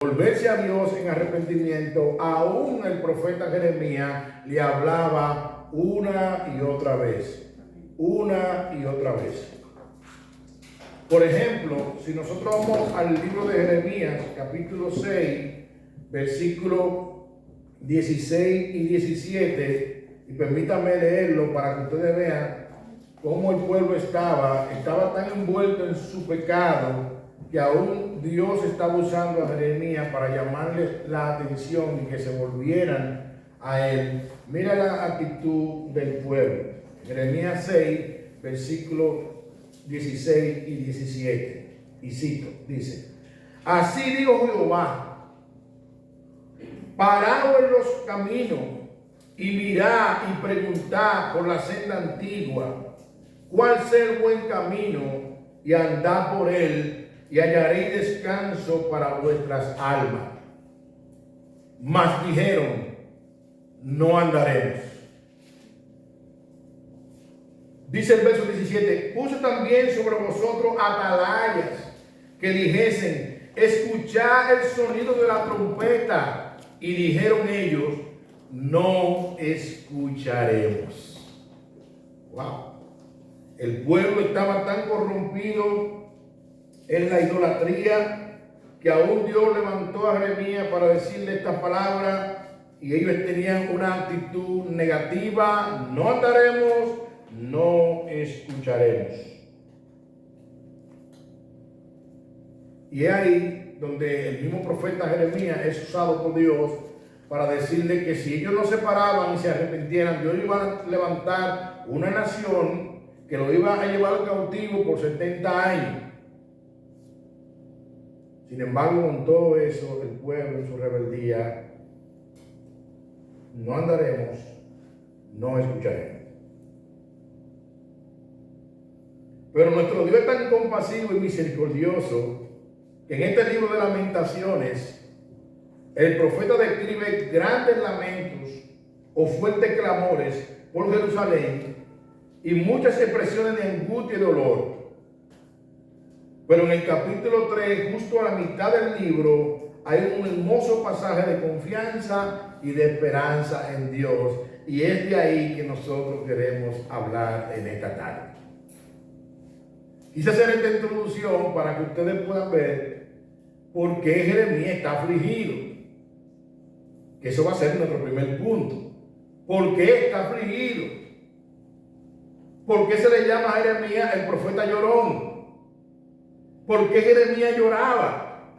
volverse a Dios en arrepentimiento, aún el profeta Jeremías le hablaba una y otra vez. Una y otra vez. Por ejemplo, si nosotros vamos al libro de Jeremías, capítulo 6, versículos 16 y 17, y permítanme leerlo para que ustedes vean cómo el pueblo estaba tan envuelto en su pecado que aún Dios estaba usando a Jeremías para llamarles la atención y que se volvieran a él. Mira la actitud del pueblo. Jeremías 6, versículos 16 y 17. Y cito, dice: así dijo Jehová, parado en los caminos, y mirad y preguntad por la senda antigua, cuál sea el buen camino, y andad por él, y hallaréis descanso para vuestras almas. Mas dijeron: no andaremos. Dice el verso 17: puse también sobre vosotros atalayas que dijesen: escuchad el sonido de la trompeta. Y dijeron ellos: no escucharemos. Wow. El pueblo estaba tan corrompido en la idolatría que aún Dios levantó a Jeremías para decirle estas palabras, y ellos tenían una actitud negativa: no andaremos, no escucharemos. Y es ahí donde el mismo profeta Jeremías es usado por Dios para decirle que si ellos no se paraban y se arrepintieran, Dios iba a levantar una nación que lo iba a llevar al cautivo por 70 años. Sin embargo, con todo eso, el pueblo en su rebeldía: no andaremos, no escucharemos. Pero nuestro Dios es tan compasivo y misericordioso que en este libro de Lamentaciones el profeta describe grandes lamentos o fuertes clamores por Jerusalén y muchas expresiones de angustia y dolor. Pero en el capítulo 3, justo a la mitad del libro, hay un hermoso pasaje de confianza y de esperanza en Dios, y es de ahí que nosotros queremos hablar en esta tarde. Quise hacer esta introducción para que ustedes puedan ver por qué Jeremías está afligido. Que eso va a ser nuestro primer punto. ¿Por qué está afligido? ¿Por qué se le llama a Jeremías el profeta llorón? ¿Por qué Jeremías lloraba?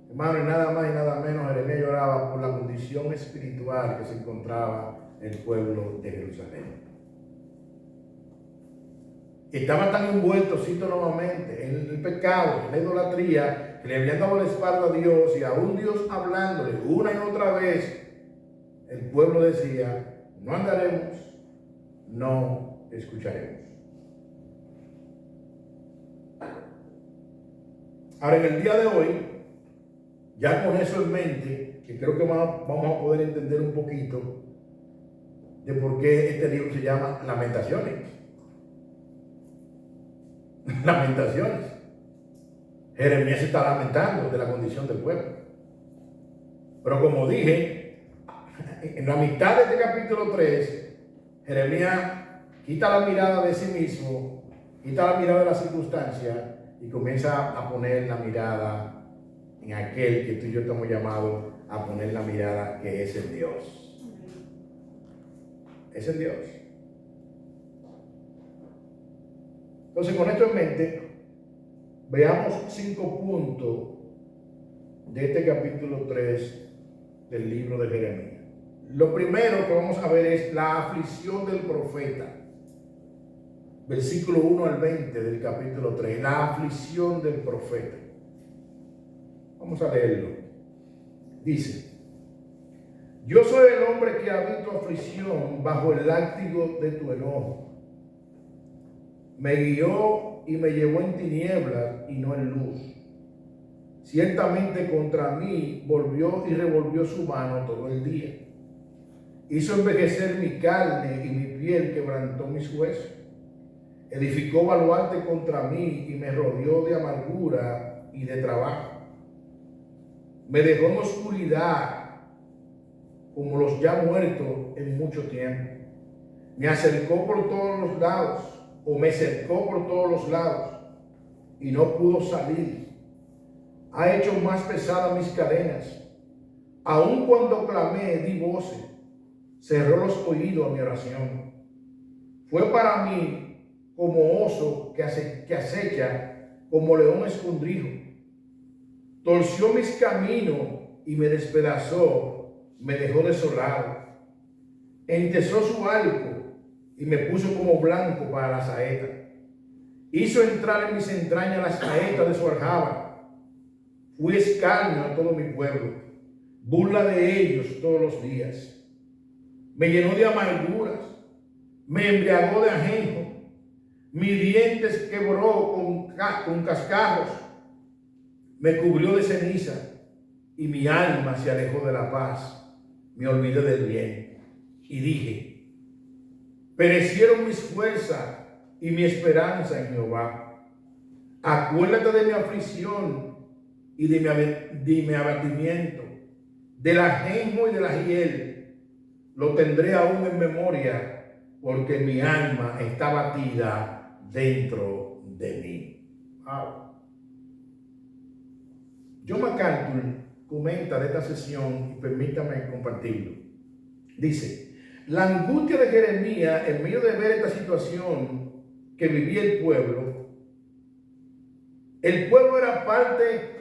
Hermano, y nada más y nada menos, Jeremías lloraba por la condición espiritual que se encontraba el pueblo de Jerusalén. Estaban tan envueltos, cito nuevamente, en el pecado, en la idolatría, que le habían dado la espalda a Dios, y aún Dios hablándole una y otra vez, el pueblo decía: no andaremos, no escucharemos. Ahora, en el día de hoy, ya con eso en mente, que creo que vamos a poder entender un poquito de por qué este libro se llama Lamentaciones. Lamentaciones. Jeremías se está lamentando de la condición del pueblo. Pero como dije, en la mitad de este capítulo 3, Jeremías quita la mirada de sí mismo, quita la mirada de la circunstancia y comienza a poner la mirada en aquel que tú y yo estamos llamados a poner la mirada, que es en Dios. Es en Dios. Entonces, con esto en mente, veamos 5 puntos de este capítulo 3 del libro de Jeremías. Lo primero que vamos a ver es la aflicción del profeta. Versículo 1 al 20 del capítulo 3, la aflicción del profeta. Vamos a leerlo. Dice: yo soy el hombre que habito aflicción bajo el látigo de tu enojo. Me guió y me llevó en tinieblas y no en luz. Ciertamente contra mí volvió y revolvió su mano todo el día. Hizo envejecer mi carne y mi piel quebrantó mis huesos. Edificó baluarte contra mí y me rodeó de amargura y de trabajo. Me dejó en oscuridad como los ya muertos en mucho tiempo. Me acercó por todos los lados, o me cercó por todos los lados, y no pudo salir. Ha hecho más pesadas mis cadenas. Aun cuando clamé, di voces, cerró los oídos a mi oración. Fue para mí como oso que acecha, como león escondrijo. Torció mis caminos y me despedazó, me dejó desolado. Entesó su arco y me puso como blanco para la saeta. Hizo entrar en mis entrañas las saetas de su aljaba. Fui escarnio a todo mi pueblo, burla de ellos todos los días. Me llenó de amarguras, me embriagó de ajenjo, mis dientes quebró con cascajos, me cubrió de ceniza y mi alma se alejó de la paz, me olvidé del bien y dije, perecieron mis fuerzas y mi esperanza en Jehová. Acuérdate de mi aflicción y de mi abatimiento, del ajenjo y de la hiel, lo tendré aún en memoria, porque mi alma está batida dentro de mí. Wow. John MacArthur comenta de esta sesión, y permítame compartirlo. Dice, la angustia de Jeremías en medio de ver esta situación que vivía el pueblo era parte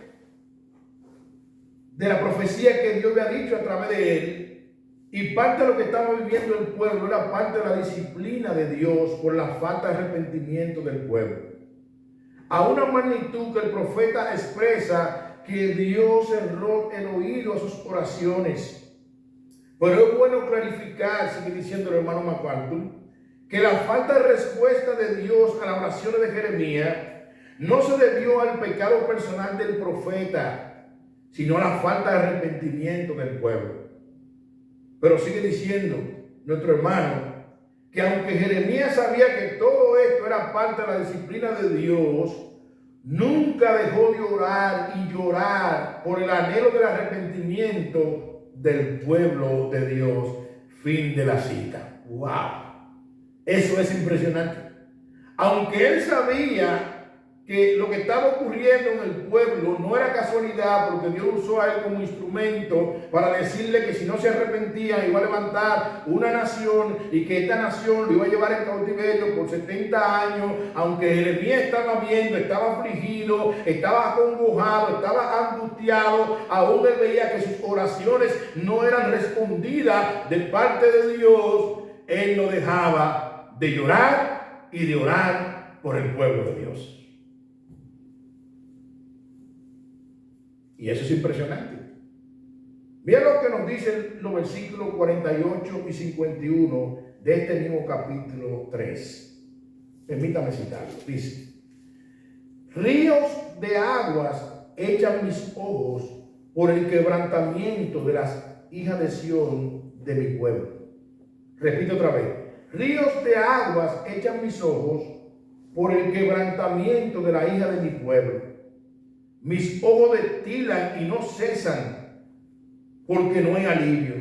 de la profecía que Dios había dicho a través de él, y parte de lo que estaba viviendo el pueblo era parte de la disciplina de Dios por la falta de arrepentimiento del pueblo. A una magnitud que el profeta expresa que Dios cerró el oído a sus oraciones. Pero es bueno clarificar, sigue diciendo el hermano MacArthur, que la falta de respuesta de Dios a las oraciones de Jeremías no se debió al pecado personal del profeta, sino a la falta de arrepentimiento del pueblo. Pero sigue diciendo nuestro hermano que aunque Jeremías sabía que todo esto era parte de la disciplina de Dios, nunca dejó de orar y llorar por el anhelo del arrepentimiento del pueblo de Dios. Fin de la cita. ¡Wow! Eso es impresionante. Aunque él sabía que lo que estaba ocurriendo en el pueblo no era casualidad, porque Dios usó a él como instrumento para decirle que si no se arrepentían iba a levantar una nación y que esta nación lo iba a llevar en cautiverio por 70 años, aunque Jeremías estaba viendo, estaba afligido, estaba acongojado, estaba angustiado, aún él veía que sus oraciones no eran respondidas de parte de Dios, él no dejaba de llorar y de orar por el pueblo de Dios. Y eso es impresionante. Mira lo que nos dicen los versículos 48 y 51 de este mismo capítulo 3. Permítame citarlo. Dice, ríos de aguas echan mis ojos por el quebrantamiento de las hijas de Sión de mi pueblo. Repito otra vez. Ríos de aguas echan mis ojos por el quebrantamiento de la hija de mi pueblo. Mis ojos destilan y no cesan, porque no hay alivio.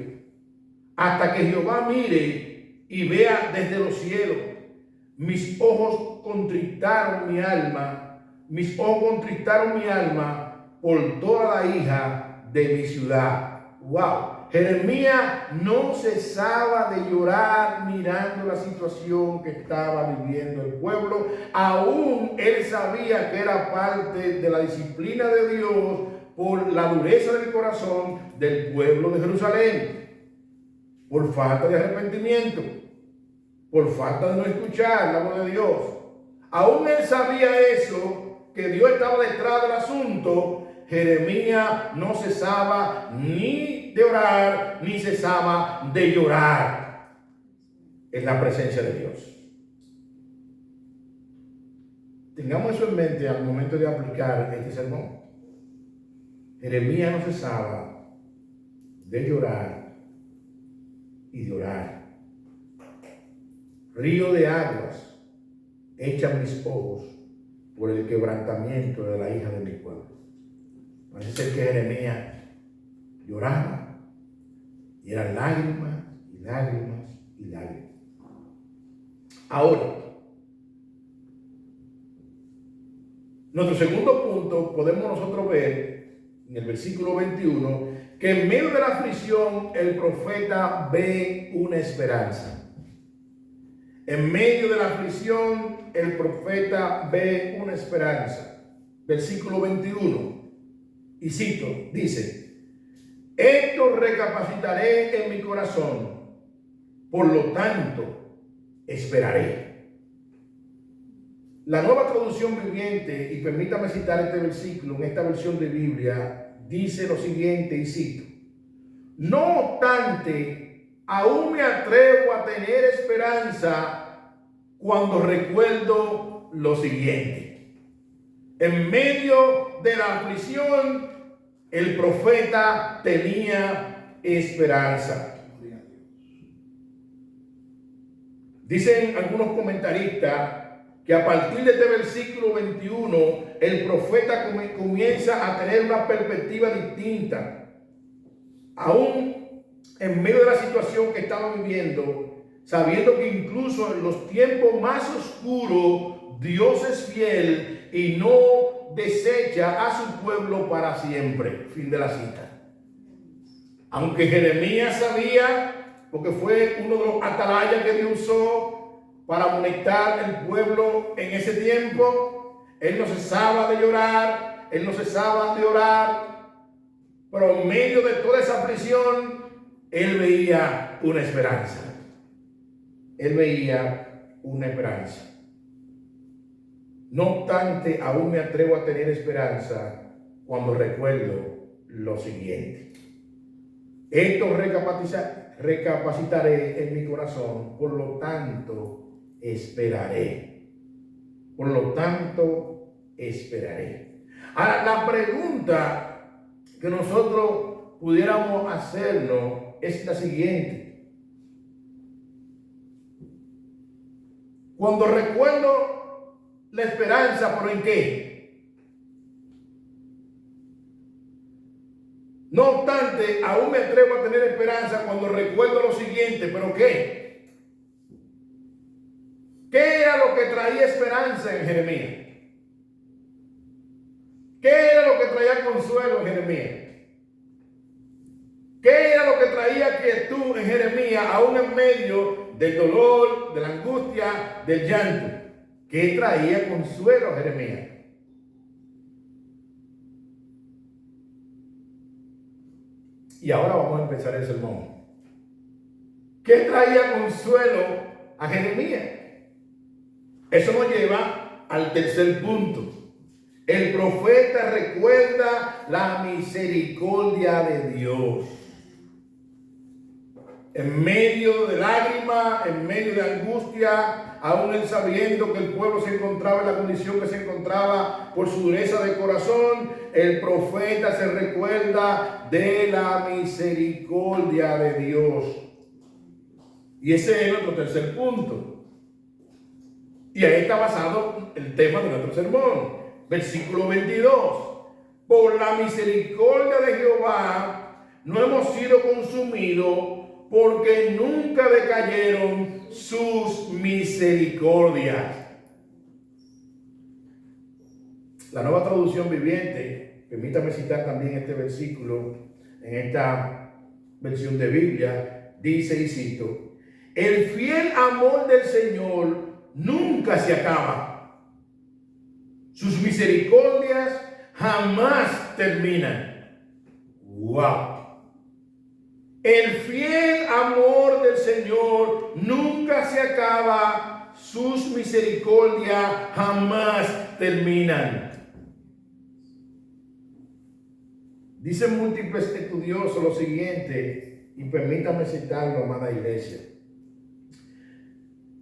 Hasta que Jehová mire y vea desde los cielos. Mis ojos contristaron mi alma, por toda la hija de mi ciudad. ¡Wow! Jeremías no cesaba de llorar mirando la situación que estaba viviendo el pueblo. Aún él sabía que era parte de la disciplina de Dios por la dureza del corazón del pueblo de Jerusalén, por falta de arrepentimiento, por falta de no escuchar la voz de Dios. Aún él sabía eso, que Dios estaba detrás del asunto. Jeremías no cesaba ni de orar, ni cesaba de llorar en la presencia de Dios. Tengamos eso en mente al momento de aplicar este sermón. Jeremías no cesaba de llorar y de orar. Río de aguas echan mis ojos por el quebrantamiento de la hija de mi pueblo. Parece ser que Jeremías lloraba y eran lágrimas y lágrimas y lágrimas. Ahora, nuestro segundo punto, podemos nosotros ver en el versículo 21 que en medio de la aflicción el profeta ve una esperanza. En medio de la aflicción el profeta ve una esperanza. Versículo 21, y cito, dice: esto recapacitaré en mi corazón, por lo tanto esperaré. La Nueva Traducción Viviente, y permítame citar este versículo en esta versión de Biblia, dice lo siguiente, y cito: no obstante, aún me atrevo a tener esperanza cuando recuerdo lo siguiente. En medio de la aflicción, el profeta tenía esperanza. Dicen algunos comentaristas que a partir de este versículo 21, el profeta comienza a tener una perspectiva distinta. Aún en medio de la situación que estaba viviendo, sabiendo que incluso en los tiempos más oscuros, Dios es fiel y no desecha a su pueblo para siempre. Fin de la cita. Aunque Jeremías sabía, porque fue uno de los atalayas que Dios usó para amonestar el pueblo en ese tiempo, él no cesaba de llorar, él no cesaba de orar, pero en medio de toda esa aflicción, él veía una esperanza. Él veía una esperanza. No obstante, aún me atrevo a tener esperanza cuando recuerdo lo siguiente. Esto recapacitaré en mi corazón, por lo tanto esperaré. Por lo tanto esperaré. Ahora, la pregunta que nosotros pudiéramos hacernos es la siguiente. Cuando recuerdo la esperanza, ¿pero en qué? No obstante, aún me atrevo a tener esperanza cuando recuerdo lo siguiente, ¿pero qué? ¿Qué era lo que traía esperanza en Jeremías? ¿Qué era lo que traía consuelo en Jeremías? ¿Qué era lo que traía quietud en Jeremías, aún en medio del dolor, de la angustia, del llanto? ¿Qué traía consuelo a Jeremías? Y ahora vamos a empezar el sermón. ¿Qué traía consuelo a Jeremías? Eso nos lleva al tercer punto. El profeta recuerda la misericordia de Dios. En medio de lágrimas, en medio de angustia, aún él sabiendo que el pueblo se encontraba en la condición que se encontraba por su dureza de corazón, el profeta se recuerda de la misericordia de Dios. Y ese es nuestro tercer punto. Y ahí está basado el tema de nuestro sermón. Versículo 22. Por la misericordia de Jehová no hemos sido consumidos, porque nunca decayeron sus misericordias. La Nueva Traducción Viviente, permítame citar también este versículo en esta versión de Biblia, dice, y cito: el fiel amor del Señor nunca se acaba. Sus misericordias jamás terminan. ¡Wow! El fiel amor del Señor nunca se acaba. Sus misericordias jamás terminan. Dicen múltiples estudiosos lo siguiente, y permítame citarlo, amada iglesia.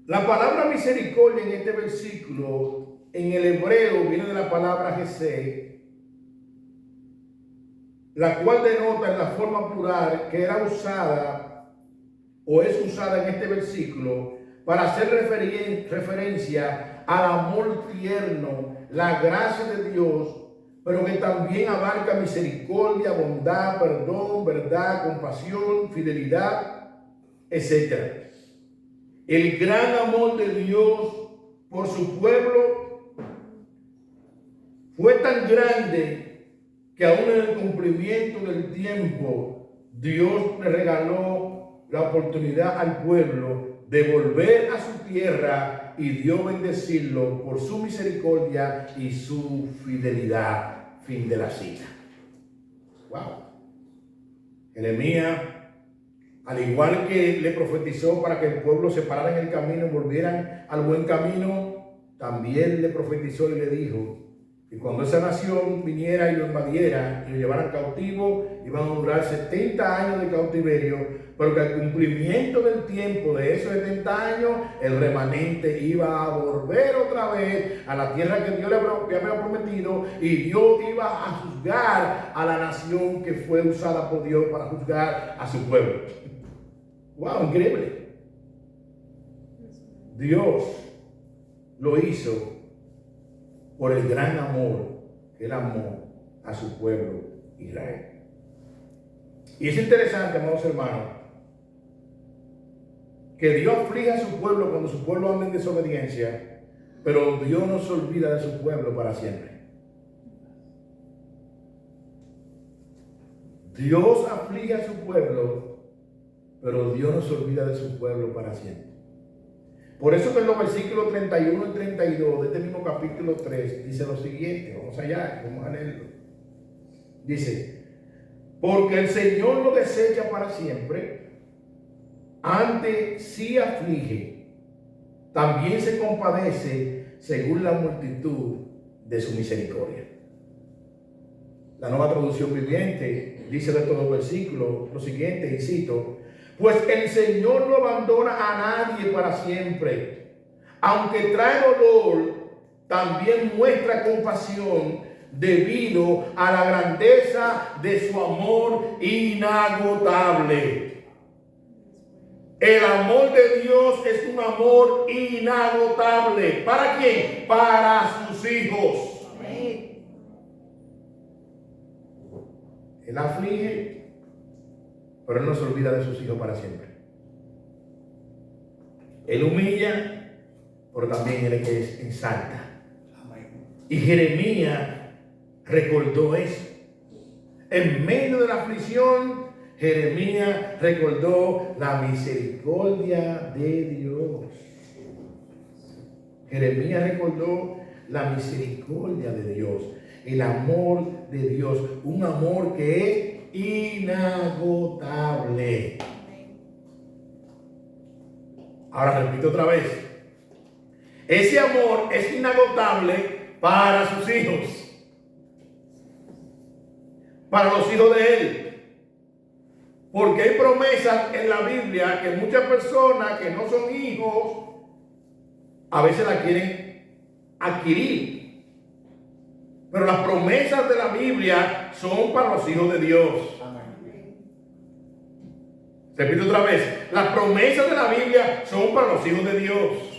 La palabra misericordia en este versículo, en el hebreo, viene de la palabra Jesé, la cual denota en la forma plural que era usada o es usada en este versículo para hacer referencia al amor tierno, la gracia de Dios pero que también abarca misericordia, bondad, perdón, verdad, compasión, fidelidad, etc. El gran amor de Dios por su pueblo fue tan grande que aún en el cumplimiento del tiempo, Dios le regaló la oportunidad al pueblo de volver a su tierra y Dios bendecirlo por su misericordia y su fidelidad. Fin de la cita. Wow. Jeremías, al igual que le profetizó para que el pueblo se parara en el camino y volvieran al buen camino, también le profetizó y le dijo que cuando esa nación viniera y lo invadiera y lo llevaran cautivo, iban a durar 70 años de cautiverio, pero que al cumplimiento del tiempo de esos 70 años, el remanente iba a volver otra vez a la tierra que Dios le había prometido, y Dios iba a juzgar a la nación que fue usada por Dios para juzgar a su pueblo. ¡Wow! Increíble. Dios lo hizo por el gran amor que él amó a su pueblo Israel. Y es interesante, amados hermanos, que Dios aflige a su pueblo cuando su pueblo anda en desobediencia, pero Dios no se olvida de su pueblo para siempre. Dios aflige a su pueblo, pero Dios no se olvida de su pueblo para siempre. Por eso que en los versículos 31 y 32 de este mismo capítulo 3 dice lo siguiente. Vamos allá, vamos a leerlo. Dice: porque el Señor lo desecha para siempre, antes sí aflige, también se compadece según la multitud de su misericordia. La Nueva Traducción Viviente dice de estos dos versículos lo siguiente, y cito: pues el Señor no abandona a nadie para siempre, aunque trae dolor, también muestra compasión debido a la grandeza de su amor inagotable. El amor de Dios es un amor inagotable. ¿Para quién? Para sus hijos. Amén. Él aflige, pero él no se olvida de sus hijos para siempre. Él humilla, pero también él es que exalta. Y Jeremías recordó eso. En medio de la aflicción, Jeremías recordó la misericordia de Dios. Jeremías recordó la misericordia de Dios, el amor de Dios, un amor que es inagotable. Ahora repito otra vez. Ese amor es inagotable para sus hijos, para los hijos de Él. Porque hay promesas en la Biblia que muchas personas que no son hijos a veces la quieren adquirir. Pero las promesas de la Biblia son para los hijos de Dios. Repito otra vez, las promesas de la Biblia son para los hijos de Dios.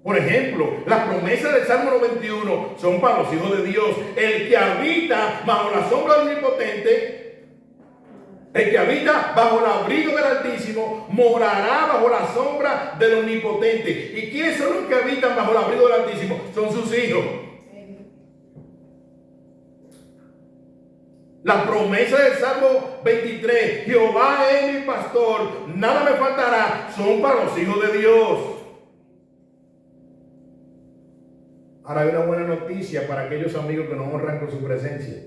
Por ejemplo, las promesas del Salmo 91 son para los hijos de Dios. El que habita bajo la sombra del Omnipotente, el que habita bajo el abrigo del Altísimo, morará bajo la sombra del Omnipotente. ¿Y quiénes son los que habitan bajo el abrigo del Altísimo? Son sus hijos. La promesa del Salmo 23, Jehová es mi pastor, nada me faltará, son para los hijos de Dios. Ahora hay una buena noticia para aquellos amigos que nos honran con su presencia.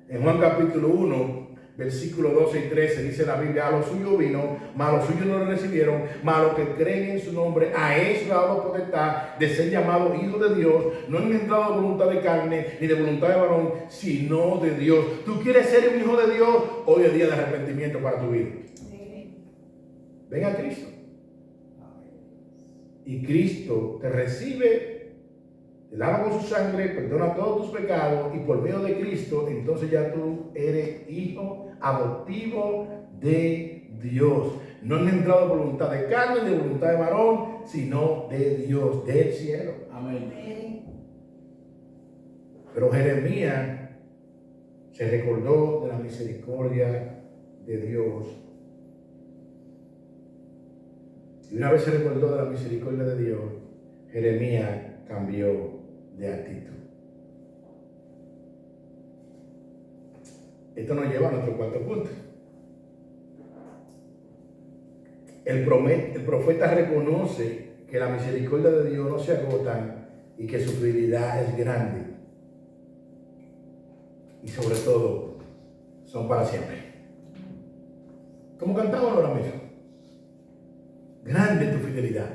En Juan capítulo 1, versículo 12 y 13 dice la Biblia: a los suyos vino, mas a los suyos no lo recibieron, mas a los que creen en su nombre, a eso le ha dado potestad de ser llamados hijos de Dios. No han entrado de voluntad de carne, ni de voluntad de varón, sino de Dios. ¿Tú quieres ser un hijo de Dios? Hoy es día de arrepentimiento para tu vida. Ven a Cristo. Y Cristo te recibe, te lava con su sangre, perdona todos tus pecados, y por medio de Cristo, entonces ya tú eres hijo adoptivo de Dios. No han entrado de voluntad de carne, de voluntad de varón, sino de Dios, del cielo. Amén. Pero Jeremías se recordó de la misericordia de Dios. Y una vez se recordó de la misericordia de Dios, Jeremías cambió de actitud. Esto nos lleva a nuestro cuarto punto. El profeta reconoce que la misericordia de Dios no se agota y que su fidelidad es grande. Y sobre todo, son para siempre. Como cantamos ahora mismo. Grande tu fidelidad.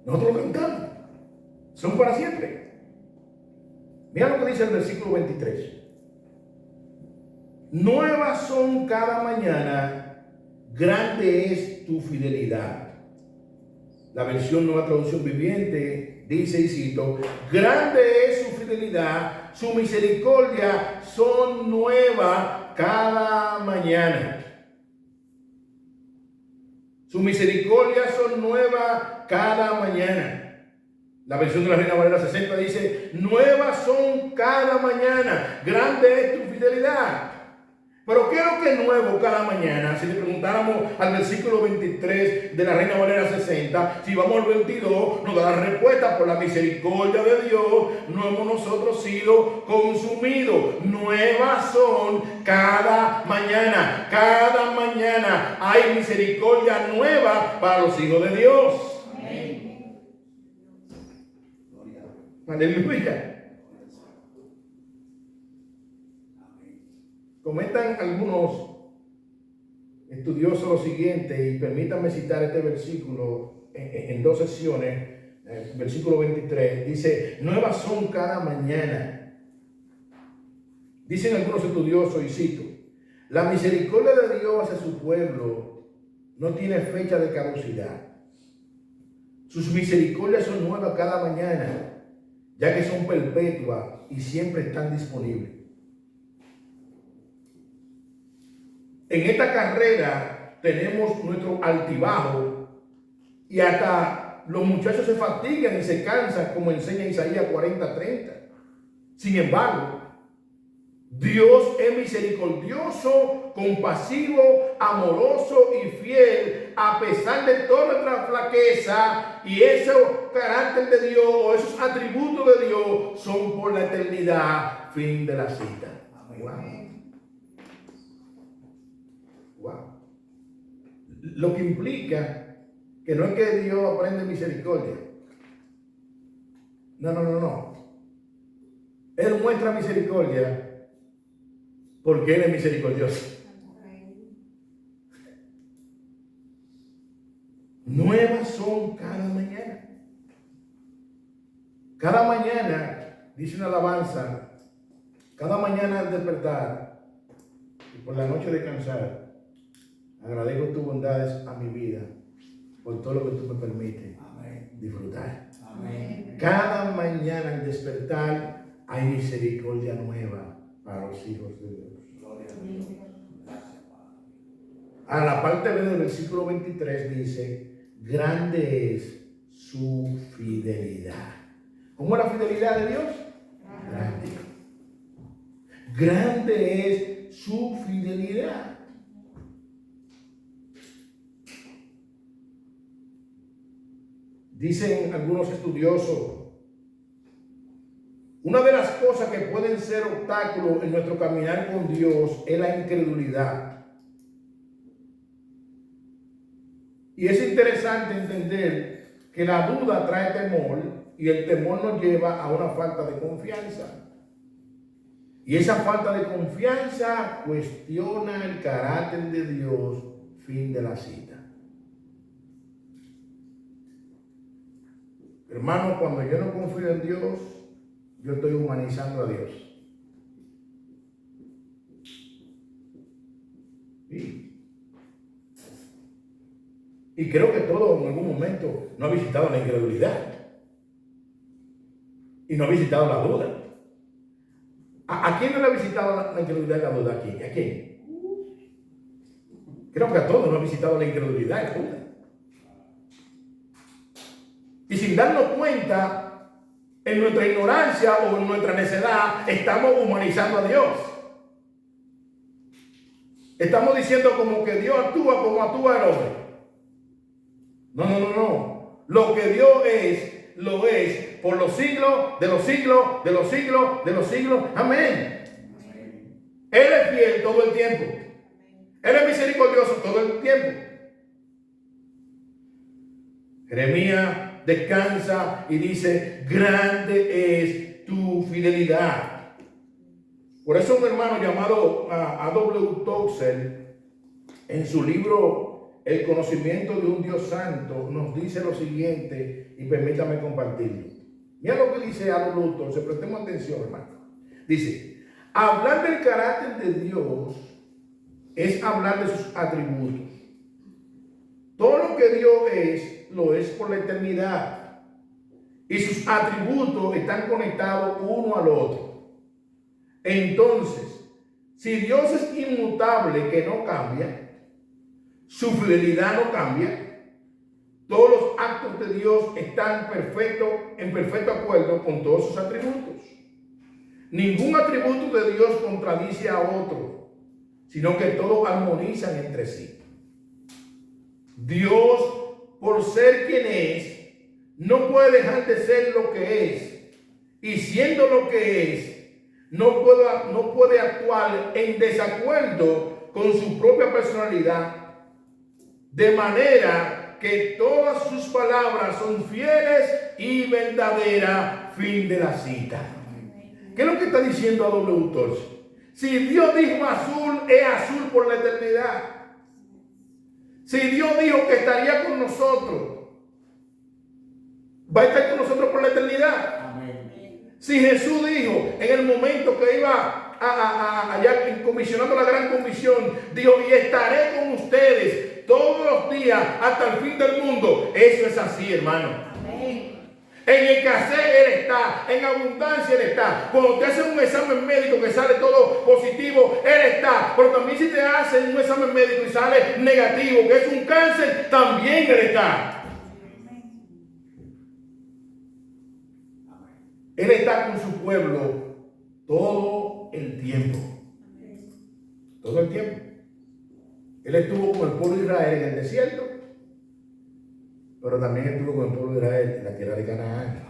Nosotros lo cantamos. Son para siempre. Mira lo que dice el versículo 23. Nuevas son cada mañana, grande es tu fidelidad. La versión Nueva Traducción Viviente dice, y cito, grande es su fidelidad, su misericordia son nuevas cada mañana. Su misericordia son nuevas cada mañana. La versión de la Reina Valera 60 dice, nuevas son cada mañana, grande es tu fidelidad. Pero ¿qué es lo que es nuevo cada mañana? Si le preguntáramos al versículo 23 de la Reina Valera 60, si vamos al 22, nos da la respuesta: por la misericordia de Dios no hemos nosotros sido consumidos. Nuevas son cada mañana. Cada mañana hay misericordia nueva para los hijos de Dios. Amén. Aleluya. Comentan algunos estudiosos lo siguiente, y permítanme citar este versículo en dos secciones. Versículo 23 dice, nuevas son cada mañana. Dicen algunos estudiosos, y cito, la misericordia de Dios hacia su pueblo no tiene fecha de caducidad. Sus misericordias son nuevas cada mañana, ya que son perpetuas y siempre están disponibles. En esta carrera tenemos nuestro altibajo y hasta los muchachos se fatigan y se cansan, como enseña Isaías 40:30. Sin embargo, Dios es misericordioso, compasivo, amoroso y fiel a pesar de toda nuestra flaqueza, y ese carácter de Dios o esos atributos de Dios son por la eternidad. Fin de la cita. Amén. Wow. Lo que implica que no es que Dios aprende misericordia. No. Él muestra misericordia porque Él es misericordioso. Nuevas son cada mañana. Cada mañana, dice una alabanza, cada mañana al despertar y por la noche descansar, agradezco tus bondades a mi vida por todo lo que tú me permites disfrutar. Amén. Cada mañana al despertar hay misericordia nueva para los hijos de Dios. Gloria a Dios. A la parte B del versículo 23 dice, grande es su fidelidad. ¿Cómo es la fidelidad de Dios? Grande. Grande es su fidelidad. Dicen algunos estudiosos, una de las cosas que pueden ser obstáculos en nuestro caminar con Dios es la incredulidad. Y es interesante entender que la duda trae temor y el temor nos lleva a una falta de confianza. Y esa falta de confianza cuestiona el carácter de Dios. Fin de la cita. Hermano, cuando yo no confío en Dios, yo estoy humanizando a Dios. Y creo que todo en algún momento no ha visitado la incredulidad. Y no ha visitado la duda. ¿A quién no le ha visitado la incredulidad y la duda aquí? ¿A quién? Creo que a todos no ha visitado la incredulidad y la duda. Y sin darnos cuenta, en nuestra ignorancia o en nuestra necedad, estamos humanizando a Dios. Estamos diciendo como que Dios actúa como actúa el hombre. No. Lo que Dios es, lo es por los siglos, de los siglos, de los siglos, de los siglos. Amén. Él es fiel todo el tiempo. Él es misericordioso todo el tiempo. Jeremías descansa y dice, grande es tu fidelidad. Por eso un hermano llamado A.W. Tozer, en su libro El conocimiento de un Dios santo, nos dice lo siguiente, y permítame compartirlo. Mira lo que dice A.W. Tozer, prestemos atención, hermano. Dice, hablar del carácter de Dios es hablar de sus atributos. Todo lo que Dios es, lo es por la eternidad. Y sus atributos están conectados uno al otro. Entonces, si Dios es inmutable, que no cambia, su fidelidad no cambia, todos los actos de Dios están en perfecto acuerdo con todos sus atributos. Ningún atributo de Dios contradice a otro, sino que todos armonizan entre sí. Dios, por ser quien es, no puede dejar de ser lo que es. Y siendo lo que es, no puede actuar en desacuerdo con su propia personalidad. De manera que todas sus palabras son fieles y verdaderas. Fin de la cita. ¿Qué es lo que está diciendo A.W. Tozer? Si Dios dijo azul, es azul por la eternidad. Si Dios dijo que estaría con nosotros, va a estar con nosotros por la eternidad. Amén. Si Jesús dijo en el momento que iba allá comisionando la gran comisión, dijo, y estaré con ustedes todos los días hasta el fin del mundo. Eso es así, hermano. Amén. En escasez Él está, en abundancia Él está. Cuando te hacen un examen médico que sale todo positivo, Él está. Pero también si te hacen un examen médico y sale negativo, que es un cáncer, también Él está. Él está con su pueblo todo el tiempo. Todo el tiempo. Él estuvo con el pueblo de Israel en el desierto, pero también estuvo con el pueblo de Israel en la tierra de Canaán.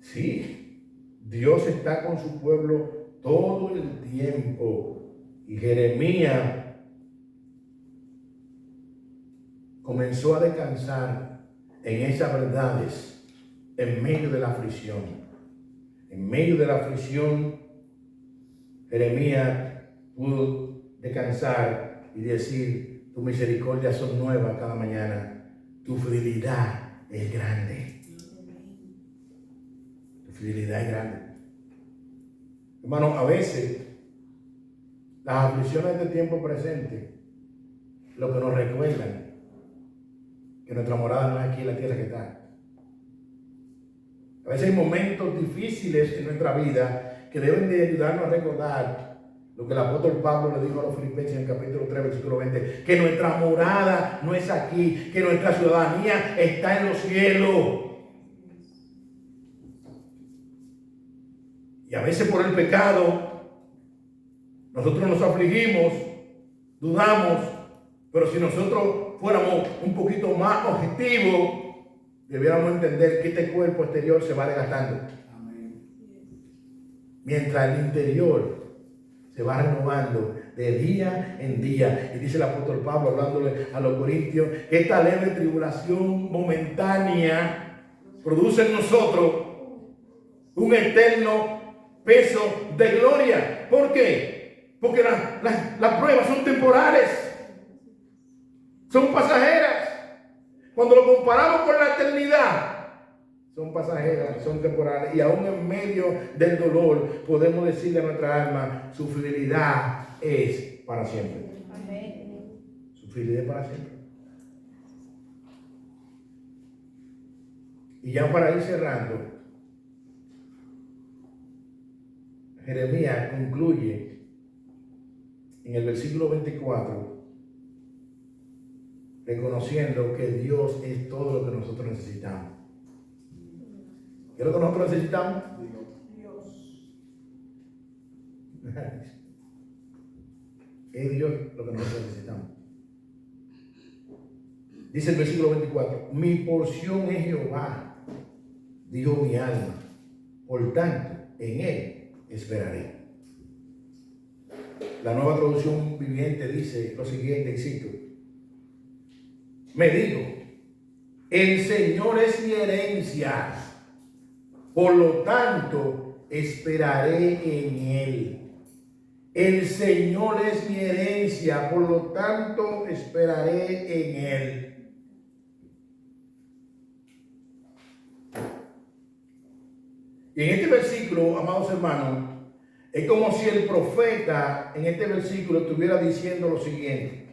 Sí, Dios está con su pueblo todo el tiempo. Y Jeremías comenzó a descansar en esas verdades en medio de la aflicción. En medio de la aflicción, Jeremías pudo descansar y decir, tu misericordia son nuevas cada mañana, tu fidelidad es grande. Tu fidelidad es grande. Hermano, a veces las aflicciones del tiempo presente lo que nos recuerdan que nuestra morada no es aquí en la tierra que está. A veces hay momentos difíciles en nuestra vida que deben de ayudarnos a recordar lo que el apóstol Pablo le dijo a los filipenses en el capítulo 3, versículo 20, que nuestra morada no es aquí, que nuestra ciudadanía está en los cielos. Y a veces por el pecado, nosotros nos afligimos, dudamos, pero si nosotros fuéramos un poquito más objetivos, debiéramos entender que este cuerpo exterior se va desgastando. Amén. Mientras el interior se va renovando de día en día. Y dice el apóstol Pablo, hablándole a los corintios, que esta leve tribulación momentánea produce en nosotros un eterno peso de gloria. ¿Por qué? Porque las pruebas son temporales, son pasajeras. Cuando lo comparamos con la eternidad, son pasajeras, son temporales. Y aún en medio del dolor podemos decirle a nuestra alma, su fidelidad es para siempre. Amén. Su fidelidad es para siempre. Y ya para ir cerrando, Jeremías concluye en el versículo 24 reconociendo que Dios es todo lo que nosotros necesitamos. ¿Qué es lo que nosotros necesitamos? Es Dios lo que nosotros necesitamos. Dice el versículo 24: mi porción es Jehová, dijo mi alma, por tanto en él esperaré. La Nueva Traducción Viviente dice lo siguiente, y cito: me digo, el Señor es mi herencia, por lo tanto esperaré en él. El Señor es mi herencia, por lo tanto esperaré en él. Y en este versículo, amados hermanos, es como si el profeta en este versículo estuviera diciendo lo siguiente: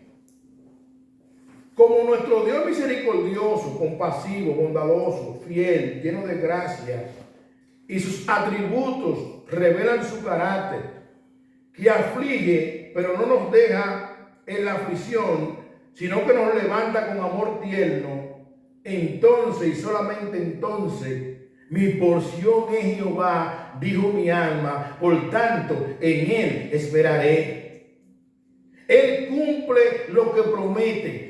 como nuestro Dios misericordioso, compasivo, bondadoso, fiel, lleno de gracia, y sus atributos revelan su carácter, que aflige, pero no nos deja en la aflicción, sino que nos levanta con amor tierno, entonces y solamente entonces, mi porción es Jehová, dijo mi alma, por tanto en él esperaré. Él cumple lo que promete.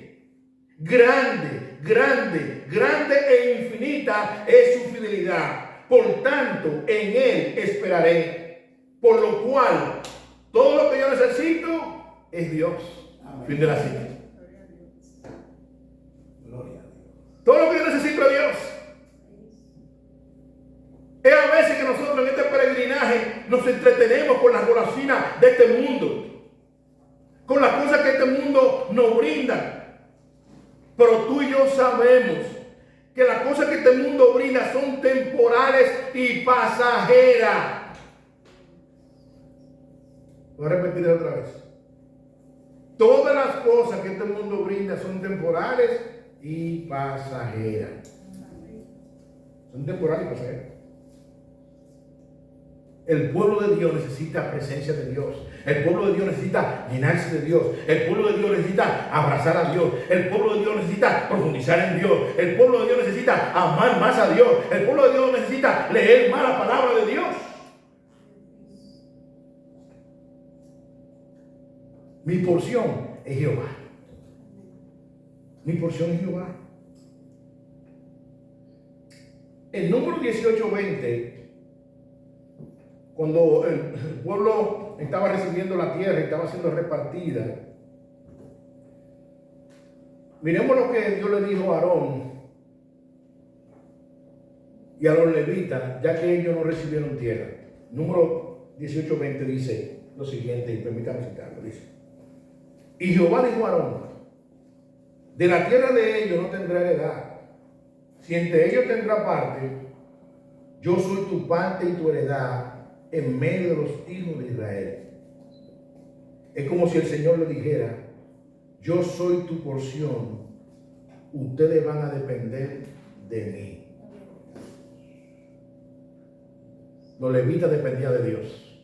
Grande, grande, grande e infinita es su fidelidad. Por tanto en él esperaré. Por lo cual todo lo que yo necesito es Dios. Amén. Fin de la cita. Gloria a Dios. Todo lo que yo necesito es Dios. Es a veces que nosotros en este peregrinaje nos entretenemos con las golosinas de este mundo, con las cosas que este mundo nos brinda. Pero tú y yo sabemos que las cosas que este mundo brinda son temporales y pasajeras. Voy a repetir otra vez. Todas las cosas que este mundo brinda son temporales y pasajeras. Son temporales y pasajeras. El pueblo de Dios necesita presencia de Dios. El pueblo de Dios necesita llenarse de Dios. El pueblo de Dios necesita abrazar a Dios. El pueblo de Dios necesita profundizar en Dios. El pueblo de Dios necesita amar más a Dios. El pueblo de Dios necesita leer más la palabra de Dios. Mi porción es Jehová. Mi porción es Jehová. El número 18:20, cuando el pueblo estaba recibiendo la tierra y estaba siendo repartida, miremos lo que Dios le dijo a Aarón y a los levitas, ya que ellos no recibieron tierra. Número 18:20 dice lo siguiente, y permítame citarlo, dice: y Jehová dijo a Aarón, de la tierra de ellos no tendrá heredad, si entre ellos tendrá parte, yo soy tu parte y tu heredad en medio de los hijos de Israel. Es como si el Señor le dijera: yo soy tu porción, ustedes van a depender de mí. Los levitas dependían de Dios,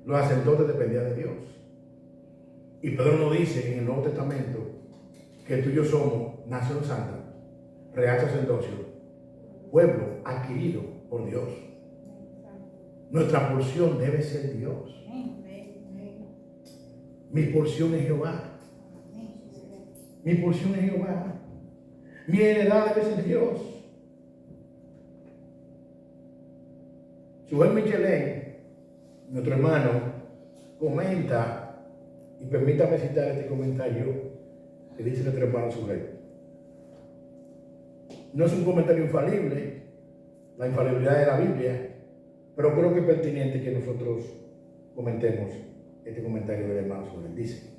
los sacerdotes dependían de Dios. Y Pedro nos dice en el Nuevo Testamento que tú y yo somos nación santa, real sacerdocio, pueblo adquirido por Dios. Nuestra porción debe ser Dios. Mi porción es Jehová. Mi porción es Jehová. Mi heredad debe ser Dios. Suel Michelén, nuestro hermano, comenta, y permítame citar este comentario que dice nuestro hermano Suel. No es un comentario infalible, la infalibilidad de la Biblia, pero creo que es pertinente que nosotros comentemos este comentario del hermano Suel. Dice: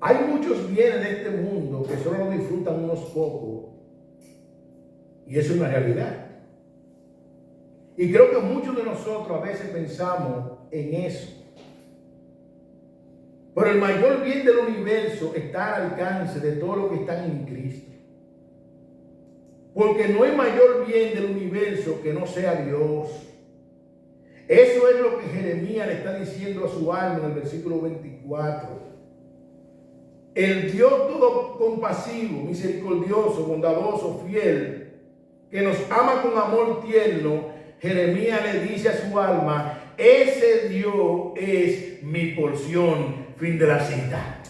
hay muchos bienes de este mundo que solo lo disfrutan unos pocos, y eso es una realidad. Y creo que muchos de nosotros a veces pensamos en eso. Pero el mayor bien del universo está al alcance de todos los que están en Cristo. Porque no hay mayor bien del universo que no sea Dios. Eso es lo que Jeremías le está diciendo a su alma en el versículo 24. El Dios todo compasivo, misericordioso, bondadoso, fiel, que nos ama con amor tierno, Jeremías le dice a su alma: ese Dios es mi porción. Fin de la cita.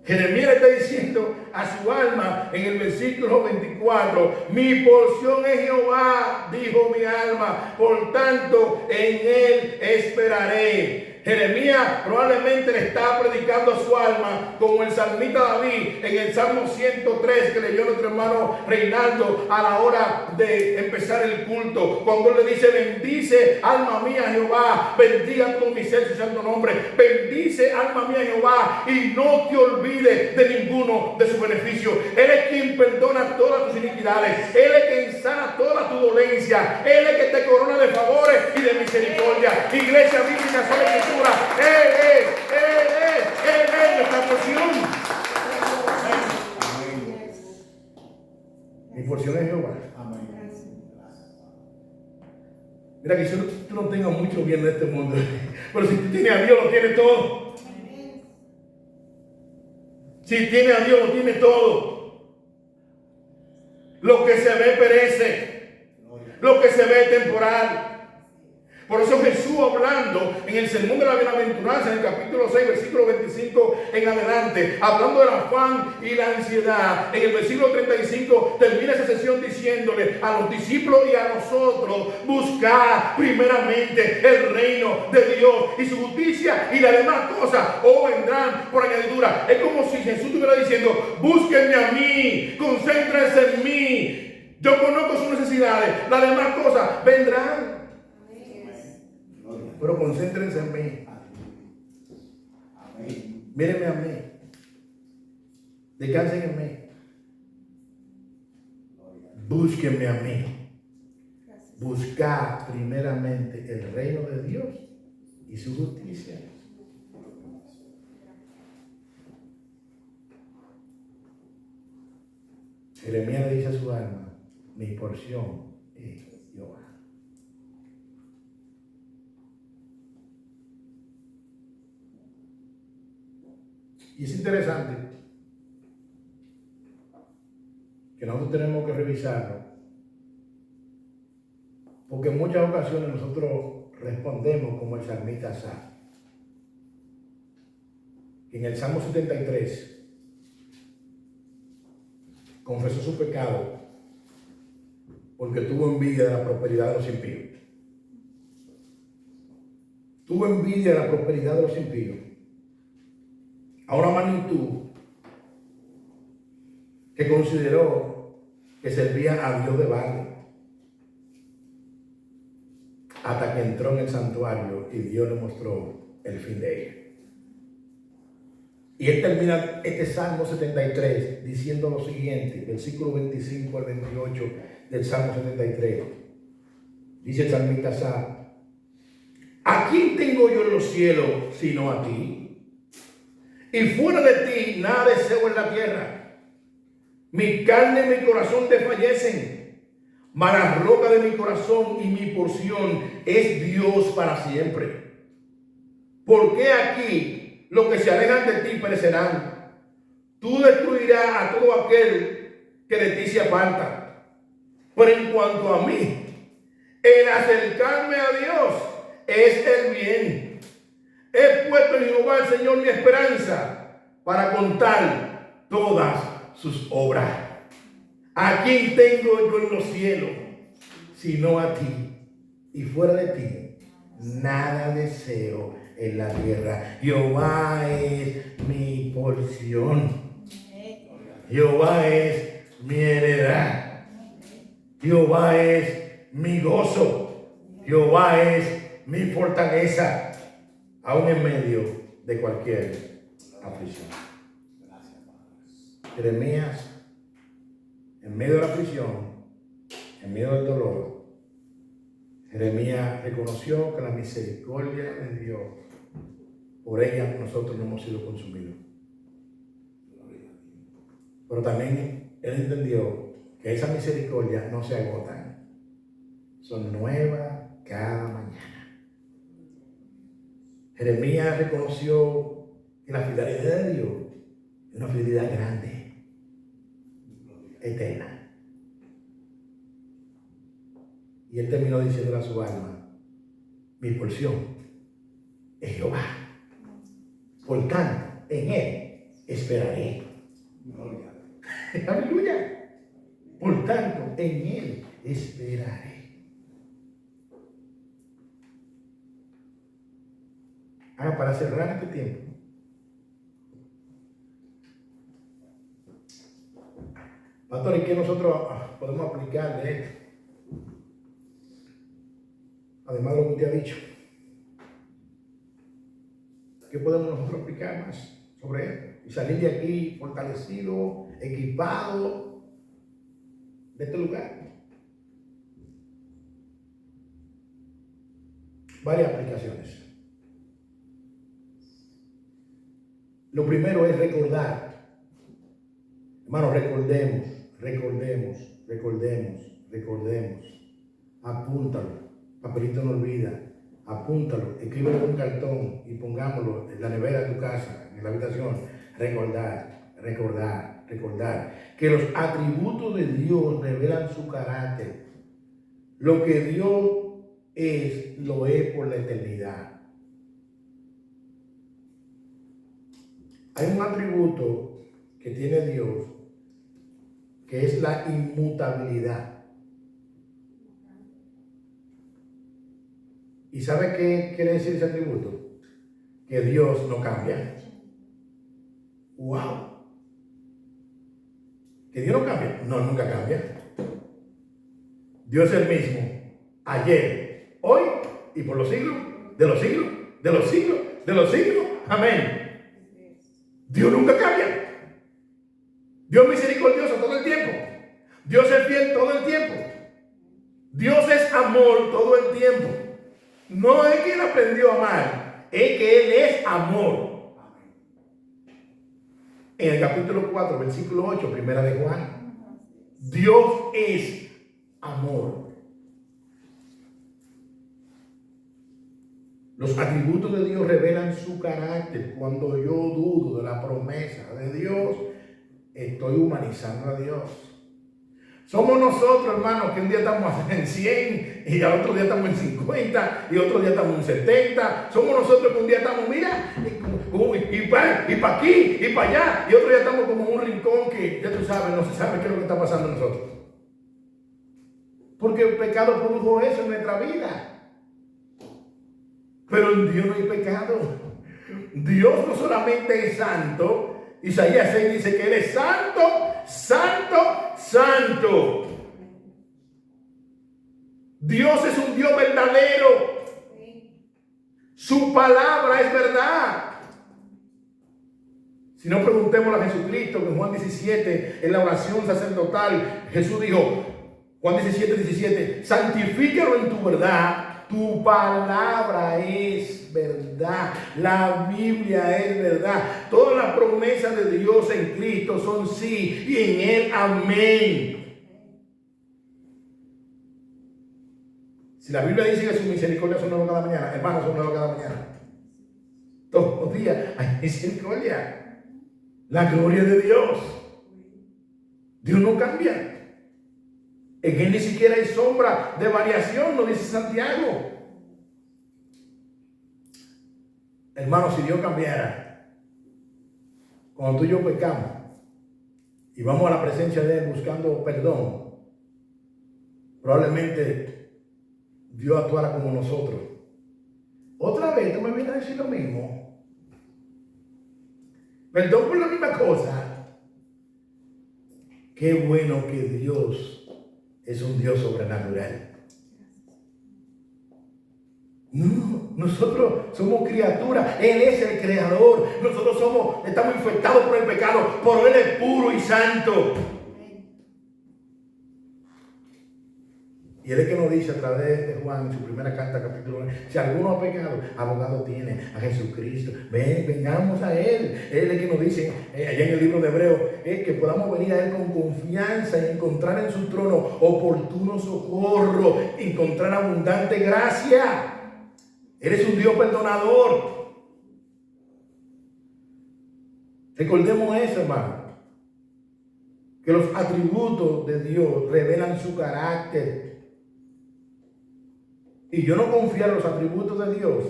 Jeremías le está diciendo a su alma en el versículo 24: mi porción es Jehová, dijo mi alma, por tanto en él esperaré. Jeremías probablemente le está predicando a su alma como el salmista David en el Salmo 103 que leyó nuestro hermano Reinaldo a la hora de empezar el culto, cuando él le dice: bendice alma mía Jehová, bendiga todo mi ser su santo nombre, bendice alma mía Jehová y no te olvides de ninguno de sus beneficios. Él es quien perdona todas tus iniquidades, él es quien sana toda tu dolencia, él es que te corona de favores y de misericordia. Iglesia bíblica sola escritura, él es nuestra porción. Mi porción es Jehová. Mira que tú no tengas mucho bien en este mundo, pero si tú tienes a Dios, lo tienes todo. Si tienes a Dios, lo tienes todo. Lo que se ve perece, lo que se ve es temporal. Por eso Jesús, hablando en el sermón de la bienaventuranza, en el capítulo 6, versículo 25 en adelante, hablando del afán y la ansiedad, en el versículo 35 termina esa sesión diciéndole a los discípulos y a nosotros: buscar primeramente el reino de Dios y su justicia, y las demás cosas os vendrán por añadidura. Es como si Jesús estuviera diciendo: búsquenme a mí, concéntrense en mí, yo conozco sus necesidades, las demás cosas vendrán. Pero concéntrense en mí. Mírenme a mí. Descansen en mí. Búsquenme a mí. Buscar primeramente el reino de Dios y su justicia. Jeremías le dice a su alma: mi porción es Jehová. Y es interesante que nosotros tenemos que revisarlo, porque en muchas ocasiones nosotros respondemos como el salmista Asaf. En el Salmo 73 confesó su pecado porque tuvo envidia de la prosperidad de los impíos. Tuvo envidia de la prosperidad de los impíos a una magnitud que consideró que servía a Dios de Baal, hasta que entró en el santuario y Dios le mostró el fin de ella. Y él termina este Salmo 73 diciendo lo siguiente, versículo 25 al 28 del Salmo 73. Dice el salmista Asaf: ¿a quién tengo yo en los cielos sino a ti? Y fuera de ti nada deseo en la tierra. Mi carne y mi corazón desfallecen, mas la roca de mi corazón y mi porción es Dios para siempre. Porque aquí los que se alejan de ti perecerán. Tú destruirás a todo aquel que de ti se aparta. Pero en cuanto a mí, el acercarme a Dios es el bien. He puesto en Jehová el Señor mi esperanza, para contar todas sus obras. ¿A quién tengo yo en los cielos sino a ti? Y fuera de ti nada deseo en la tierra. Jehová es mi porción. Jehová es mi heredad. Jehová es mi gozo. Jehová es mi fortaleza, aún en medio de cualquier aflicción. Jeremías, en medio de la aflicción, en medio del dolor, Jeremías reconoció que la misericordia de Dios, por ella nosotros no hemos sido consumidos. Pero también él entendió que esa misericordia no se agotan, son nuevas cada mañana. Jeremías reconoció que la fidelidad de Dios es una fidelidad grande, eterna. Y él terminó diciendo a su alma: mi porción es Jehová. Por tanto, en él esperaré. Aleluya. Por tanto, en él esperaré. Para cerrar este tiempo, pastor, ¿y qué nosotros podemos aplicar de esto? Además de lo que usted ha dicho, ¿qué podemos nosotros aplicar más sobre esto? Y salir de aquí fortalecido, equipado de este lugar. Varias aplicaciones. Lo primero es recordar. Hermanos, recordemos. Apúntalo. Papelito no olvida. Apúntalo. Escríbelo en un cartón y pongámoslo en la nevera de tu casa, en la habitación. Recordar. Que los atributos de Dios revelan su carácter. Lo que Dios es, lo es por la eternidad. Hay un atributo que tiene Dios, que es la inmutabilidad. ¿Y sabe qué quiere decir ese atributo? Que Dios no cambia. ¡Wow! ¿Que Dios no cambia? No, nunca cambia. Dios es el mismo, ayer, hoy y por los siglos, de los siglos, de los siglos, de los siglos. Amén. Dios nunca cambia. Dios es misericordioso todo el tiempo. Dios es fiel todo el tiempo. Dios es amor todo el tiempo. No es que él aprendió a amar, es que él es amor. En el capítulo 4, versículo 8, primera de Juan, Dios es amor. Los atributos de Dios revelan su carácter. Cuando yo dudo de la promesa de Dios, estoy humanizando a Dios. Somos nosotros, hermanos, que un día estamos en 100 y al otro día estamos en 50 y otro día estamos en 70. Somos nosotros que un día estamos, mira, y para aquí y para allá, y otro día estamos como en un rincón que ya tú sabes, no se sabe qué es lo que está pasando en nosotros. Porque el pecado produjo eso en nuestra vida. Pero en Dios no hay pecado. Dios no solamente es santo. Isaías 6 dice que Él es santo, santo, santo. Dios es un Dios verdadero. Su palabra es verdad. Si no, preguntémosle a Jesucristo, que en Juan 17, en la oración sacerdotal, Jesús dijo, Juan 17, santifícalo en tu verdad. Tu palabra es verdad. La Biblia es verdad. Todas las promesas de Dios en Cristo son sí y en Él amén. Si la Biblia dice que su misericordia son nuevas cada mañana, hermanos, son nuevas cada mañana. Todos los días hay misericordia. La gloria de Dios. Dios no cambia. En Él ni siquiera hay sombra de variación, nos dice Santiago. Hermano, si Dios cambiara, cuando tú y yo pecamos y vamos a la presencia de Él buscando perdón, probablemente Dios actuara como nosotros. Otra vez tú me vienes a decir lo mismo. Perdón por la misma cosa. Qué bueno que Dios es un Dios sobrenatural. No, nosotros somos criaturas. Él es el creador. Nosotros estamos infectados por el pecado, pero Él es puro y santo. Y Él es que nos dice a través de Juan, en su primera carta, capítulo 1, si alguno ha pecado, abogado tiene a Jesucristo. Vengamos a Él. Él es que nos dice, allá en el libro de Hebreos, que podamos venir a Él con confianza y encontrar en su trono oportuno socorro, encontrar abundante gracia. Él es un Dios perdonador. Recordemos eso, hermano. Que los atributos de Dios revelan su carácter. y yo no confiar en los atributos de Dios,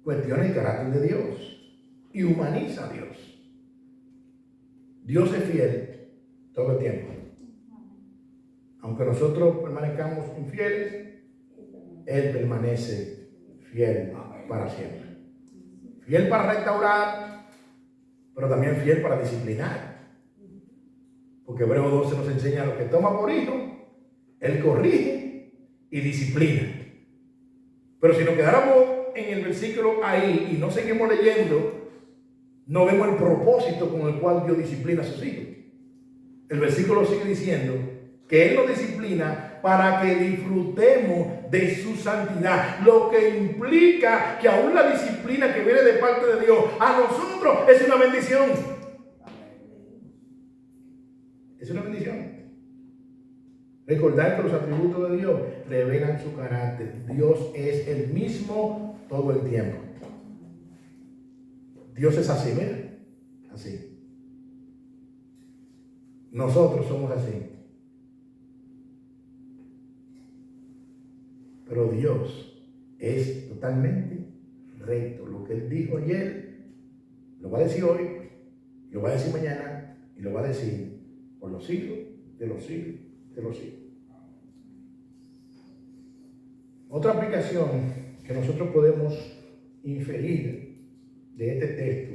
cuestiona el carácter de Dios y humaniza a Dios. Dios es fiel todo el tiempo. Aunque nosotros permanezcamos infieles, Él permanece fiel para siempre. Fiel para restaurar, pero también fiel para disciplinar. Porque Hebreos 12 nos enseña lo que toma por hijo, Él corrige y disciplina. Pero si nos quedáramos en el versículo ahí y no seguimos leyendo, no vemos el propósito con el cual Dios disciplina a sus hijos. El versículo sigue diciendo que Él nos disciplina para que disfrutemos de su santidad, lo que implica que aún la disciplina que viene de parte de Dios a nosotros es una bendición. Es una bendición. Recordar que los atributos de Dios revelan su carácter. Dios es el mismo todo el tiempo. Dios es así, mira, así. Nosotros somos así. Pero Dios es totalmente recto. Lo que Él dijo ayer, lo va a decir hoy, lo va a decir mañana, y lo va a decir por los siglos de los siglos de los siglos. Otra aplicación que nosotros podemos inferir de este texto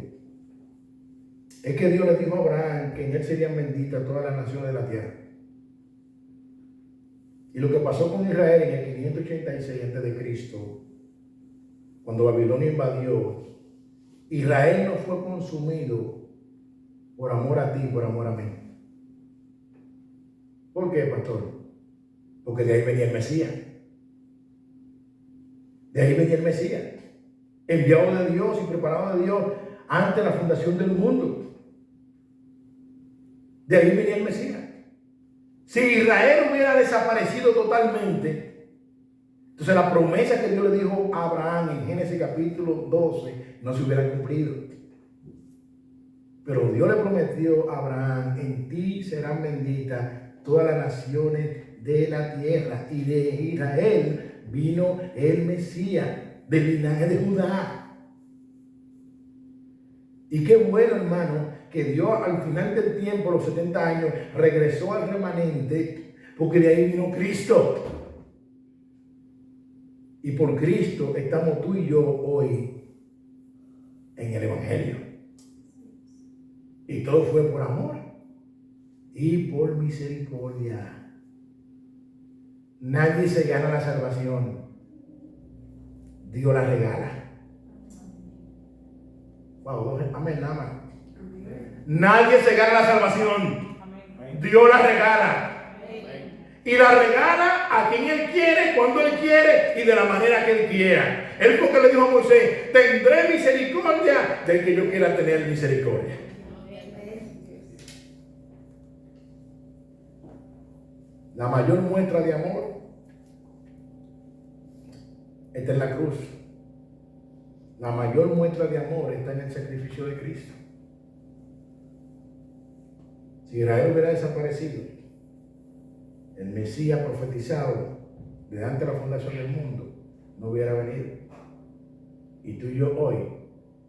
es que Dios le dijo a Abraham que en él serían benditas todas las naciones de la tierra. Y lo que pasó con Israel en el 586 a.C., cuando Babilonia invadió, Israel no fue consumido por amor a ti, por amor a mí. ¿Por qué, pastor? Porque de ahí venía el Mesías. De ahí venía el Mesías, enviado de Dios y preparado de Dios antes de la fundación del mundo. De ahí venía el Mesías. Si Israel hubiera desaparecido totalmente, entonces la promesa que Dios le dijo a Abraham en Génesis capítulo 12 no se hubiera cumplido. Pero Dios le prometió a Abraham: en ti serán benditas todas las naciones de la tierra, y de Israel vino el Mesías, del linaje de Judá. Y qué bueno, hermano, que Dios al final del tiempo, los 70 años, regresó al remanente, porque de ahí vino Cristo. Y por Cristo estamos tú y yo hoy en el Evangelio. Y todo fue por amor y por misericordia. Nadie se gana la salvación, Dios la regala. Wow, amén, nada más. Nadie se gana la salvación, Dios la regala. Y la regala a quien Él quiere, cuando Él quiere y de la manera que Él quiera. Él fue que le dijo a Moisés: tendré misericordia del que yo quiera tener misericordia. La mayor muestra de amor está en la cruz. La mayor muestra de amor está en el sacrificio de Cristo. Si Israel hubiera desaparecido, el Mesías profetizado desde antes de la fundación del mundo no hubiera venido. Y tú y yo hoy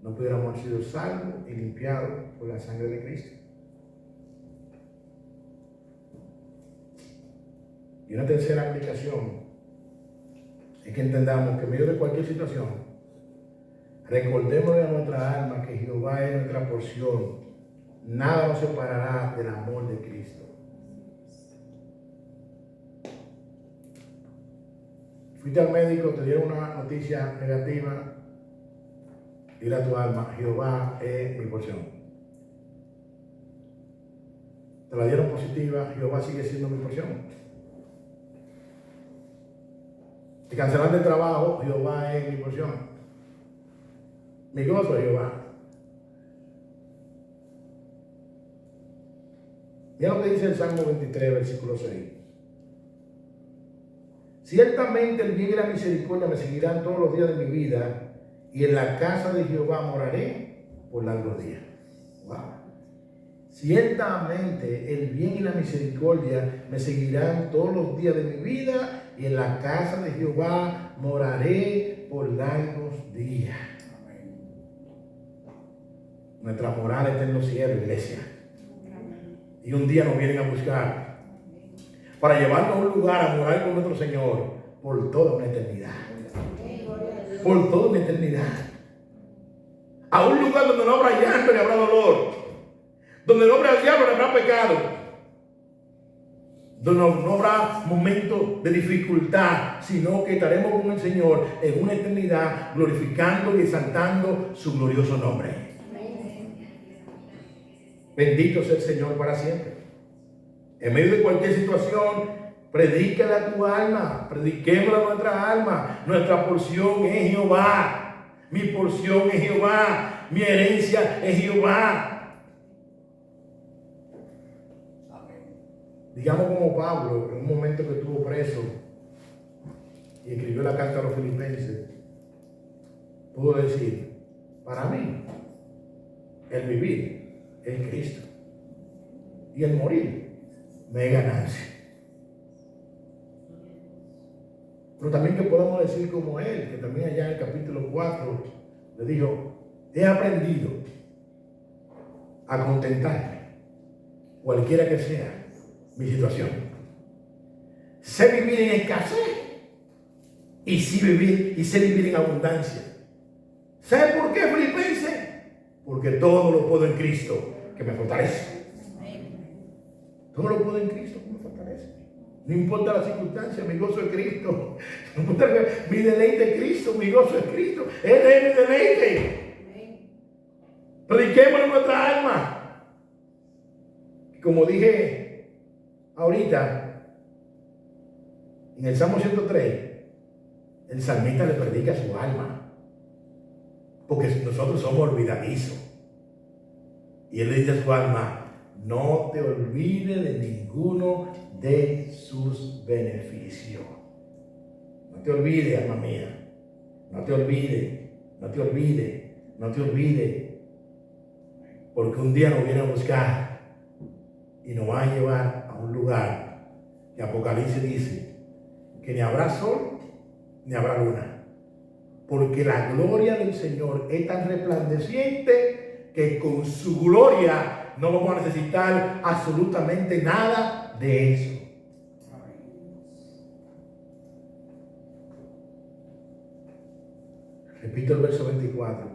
no pudiéramos haber sido salvos y limpiados por la sangre de Cristo. Y una tercera aplicación es que entendamos que en medio de cualquier situación, recordémosle a nuestra alma que Jehová es nuestra porción. Nada nos separará del amor de Cristo. Fuiste al médico, te dieron una noticia negativa, dile a tu alma: Jehová es mi porción. Te la dieron positiva, Jehová sigue siendo mi porción. Te cancelaste el trabajo, Jehová es mi porción. Mi gozo es Jehová. Mira lo que dice el Salmo 23, versículo 6. Ciertamente el bien y la misericordia me seguirán todos los días de mi vida, y en la casa de Jehová moraré por largos días. Wow. Ciertamente el bien y la misericordia me seguirán todos los días de mi vida, y en la casa de Jehová moraré por largos días. Nuestra morada está en los cielos, iglesia. Y un día nos vienen a buscar para llevarnos a un lugar a morar con nuestro Señor por toda una eternidad. Por toda una eternidad. A un lugar donde no habrá llanto ni habrá dolor. Donde no habrá diablo ni habrá pecado. Donde no habrá momentos de dificultad, sino que estaremos con el Señor en una eternidad glorificando y exaltando su glorioso nombre. Bendito sea el Señor para siempre. En medio de cualquier situación, predícale a tu alma, prediquémosle a nuestra alma. Nuestra porción es Jehová. Mi porción es Jehová. Mi herencia es Jehová. Digamos como Pablo, en un momento que estuvo preso y escribió la carta a los filipenses, pudo decir: para mí, el vivir es Cristo y el morir me es ganancia. Pero también que podamos decir como él, que también allá en el capítulo 4 le dijo: he aprendido a contentarme, cualquiera que sea mi situación. Sé vivir en escasez y sé vivir en abundancia. ¿Sabe por qué, Filipenses? Porque todo lo puedo en Cristo que me fortalece. Todo lo puedo en Cristo que me fortalece. No importa la circunstancia, mi gozo es Cristo. No importa mi deleite es Cristo, mi gozo es Cristo. Él es mi deleite. Prediquémosle nuestra alma. Como dije ahorita, en el Salmo 103, el salmista le predica a su alma. Porque nosotros somos olvidadizos. Y él le dice a su alma: no te olvides de ninguno de sus beneficios. No te olvides, alma mía. No te olvides, no te olvides, no te olvides. Porque un día nos viene a buscar y nos va a llevar a un lugar que Apocalipsis dice que ni habrá sol ni habrá luna. Porque la gloria del Señor es tan resplandeciente que con su gloria no vamos a necesitar absolutamente nada de eso. Repito el verso 24.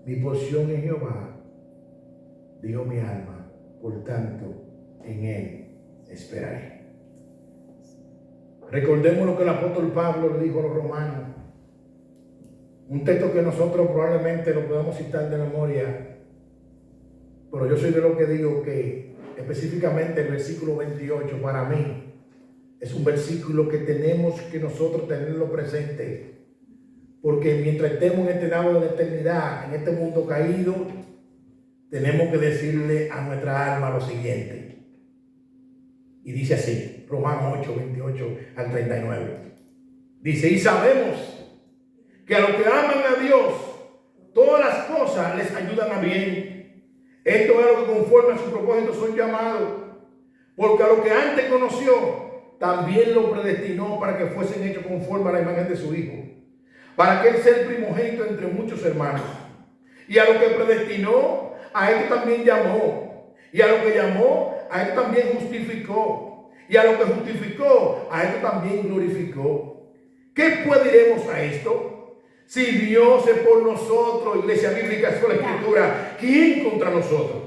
Mi porción es Jehová, dijo mi alma, por tanto en él esperaré. Recordemos lo que el apóstol Pablo le dijo a los romanos. Un texto que nosotros probablemente lo podamos citar de memoria, pero yo soy de lo que digo que específicamente el versículo 28 para mí es un versículo que tenemos que nosotros tenerlo presente, porque mientras estemos en este lado de la eternidad, en este mundo caído, tenemos que decirle a nuestra alma lo siguiente. Y dice así, Romanos 8, 28 al 39. Dice: y sabemos que a los que aman a Dios, todas las cosas les ayudan a bien. Esto es lo que conforme a su propósito son llamados. Porque a los que antes conoció, también lo predestinó para que fuesen hechos conforme a la imagen de su Hijo, para que él sea el primogénito entre muchos hermanos. Y a lo que predestinó, a esto también llamó. Y a lo que llamó, a esto también justificó. Y a lo que justificó, a esto también glorificó. ¿Qué pues diremos a esto? Si Dios es por nosotros, iglesia bíblica, es por la Escritura, ¿quién contra nosotros?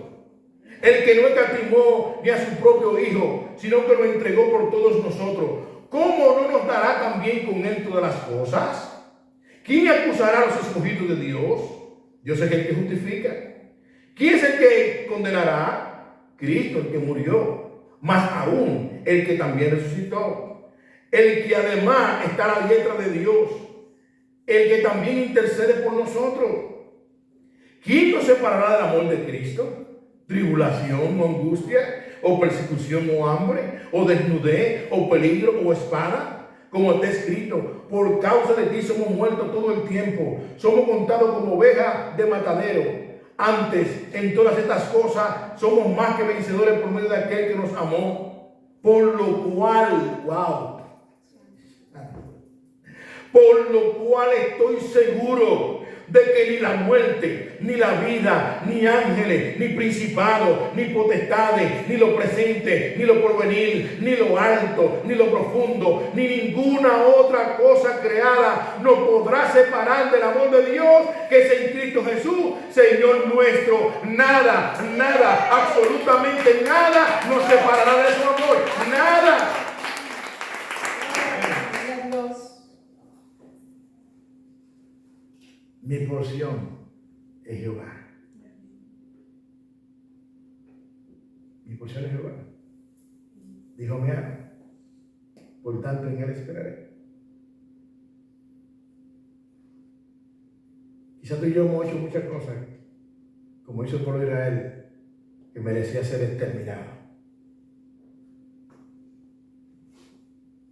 El que no escatimó ni a su propio Hijo, sino que lo entregó por todos nosotros, ¿cómo no nos dará también con él todas las cosas? ¿Quién acusará a los escogidos de Dios? Dios es el que justifica. ¿Quién es el que condenará? Cristo, el que murió, más aún el que también resucitó, el que además está a la diestra de Dios, el que también intercede por nosotros. ¿Quién nos separará del amor de Cristo? ¿Tribulación o angustia, o persecución o hambre, o desnudez, o peligro o espada? Como está escrito: por causa de ti somos muertos todo el tiempo, somos contados como ovejas de matadero. Antes, en todas estas cosas, somos más que vencedores por medio de aquel que nos amó. Por lo cual, wow, por lo cual estoy seguro de que ni la muerte, ni la vida, ni ángeles, ni principados, ni potestades, ni lo presente, ni lo porvenir, ni lo alto, ni lo profundo, ni ninguna otra cosa creada nos podrá separar del amor de Dios que es en Cristo Jesús, Señor nuestro. Nada, nada, absolutamente nada nos separará de su amor. Nada. Mi porción es Jehová. Mi porción es Jehová. Dijo mi alma. Por tanto, en él esperaré. Quizás tú y yo hemos hecho muchas cosas, como hizo el pueblo de Israel, que merecía ser exterminado.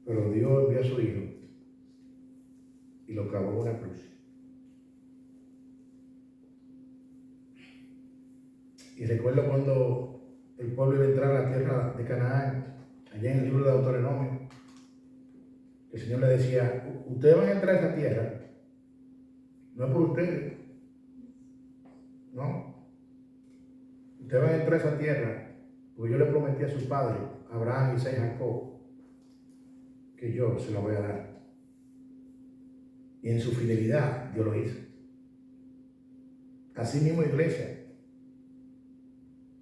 Pero Dios envió a su Hijo y lo clavó en una cruz. Y recuerdo cuando el pueblo iba a entrar a la tierra de Canaán, allá en el libro de Deuteronomio, el Señor le decía: ustedes van a entrar a esta tierra, no es por ustedes, no. Ustedes van a entrar a esa tierra porque yo le prometí a sus padres, Abraham, Isaac y Jacob, que yo se la voy a dar. Y en su fidelidad Dios lo hizo. Así mismo, iglesia,